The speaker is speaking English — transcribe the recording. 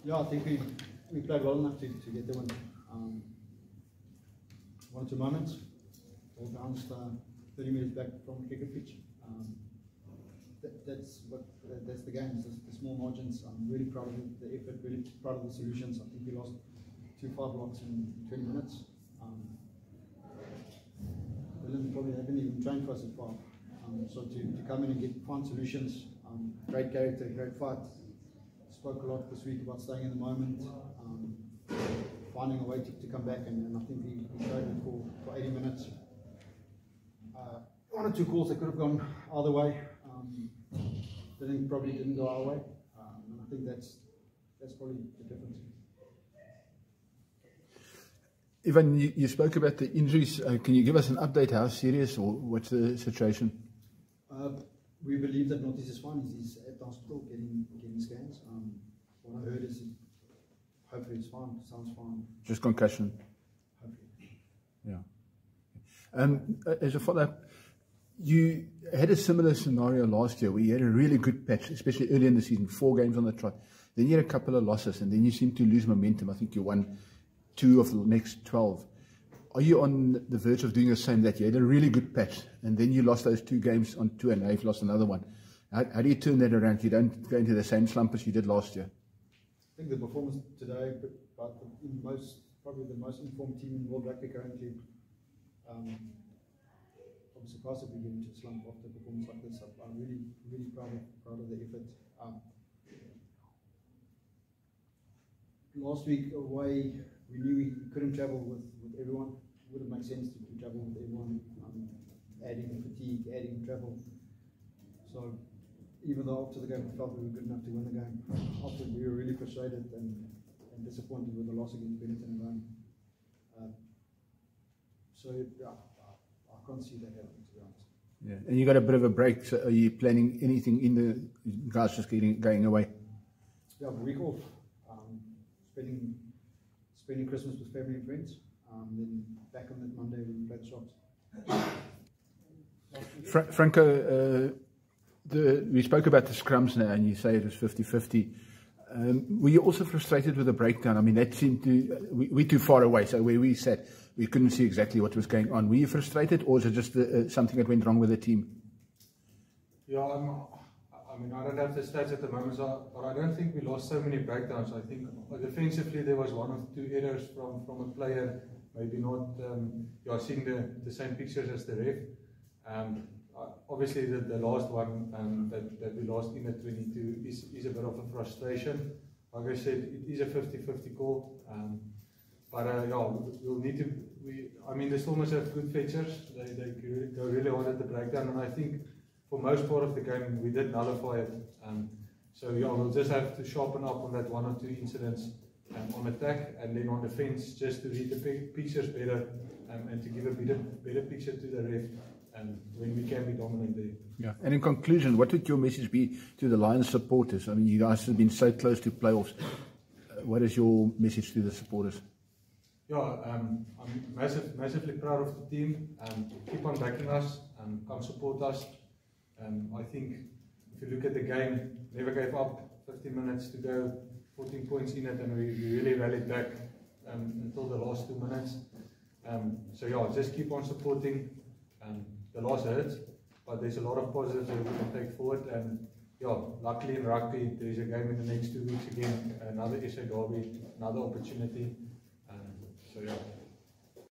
Yeah, I think we played well enough to get the win. One or two moments, all bounced 30 metres back from the kicker pitch. That's the game. It's the small margins. I'm really proud of the effort. Really proud of the solutions. I think we lost 2 5 blocks in 20 minutes. Dylan probably haven't even trained for us at 5. So to come in and find solutions, great character, great fight. Spoke a lot this week about staying in the moment, finding a way to come back, and I think we showed it for 80 minutes. 1 or 2 calls that could have gone either way. Probably didn't go our way, and I think that's probably the difference. Ivan, you spoke about the injuries. Can you give us an update? How serious, or what's the situation? We believe that Norties is fine. He's at the hospital getting scans. What I heard is hopefully it's fine. Sounds fine. Just concussion. Hopefully. Yeah. As a follow-up, you had a similar scenario last year where you had a really good patch, especially early in the season, 4 games on the trot. Then you had a couple of losses, and then you seemed to lose momentum. I think you won 2 of the next 12. Are you on the verge of doing the same, that you had a really good patch, and then you lost those 2 games on 2, and now you've lost another one? How do you turn that around? You don't go into the same slump as you did last year. I think the performance today, but probably the most informed team in world rugby currently. I'm surprised if we get into a slump after a performance like this. I'm really proud of the effort. Last week away, we knew we couldn't travel with everyone. It wouldn't make sense to travel with everyone, adding fatigue, adding travel. So even though after the game we felt we were good enough to win the game, after we were really frustrated and disappointed with the loss against Benetton at home. So yeah, I can't see that happening, to be honest. Yeah, and you got a bit of a break. So are you planning anything in the guys just going away? Yeah, a week off. Spending Christmas with family and friends. Then back on that Monday we played shots. Franco, we spoke about the scrums now, and you say it was 50-50. Were you also frustrated with the breakdown? I mean, that seemed to we're too far away, so where we sat, we couldn't see exactly what was going on. Were you frustrated, or is it just something that went wrong with the team? Yeah, I mean, I don't have the stats at the moment, but I don't think we lost so many breakdowns. I think defensively there was 1 or 2 errors from a player, maybe not seeing the same pictures as the ref. Obviously, the last one that we lost in the 22 is a bit of a frustration. Like I said, it is a 50-50 call. But we'll need to. I mean, the Stormers have good fetchers. They go really hard at the breakdown, and I think for most part of the game we did nullify it. So yeah, we'll just have to sharpen up on that 1 or 2 incidents on attack, and then on defence just to read the pictures better and to give a better picture to the ref. When we can be dominant there. Yeah. And in conclusion, what would your message be to the Lions supporters? I mean, you guys have been so close to playoffs. What is your message to the supporters? Yeah, I'm massively proud of the team. Keep on backing us. Come support us. I think if you look at the game, never gave up. 15 minutes to go, 14 points in it, and we really rallied back until the last 2 minutes. So yeah, just keep on supporting. The loss hurts, but there's a lot of positives that we can take forward. And yeah, luckily in rugby, there's a game in the next 2 weeks again, another SA Derby, another opportunity. So yeah.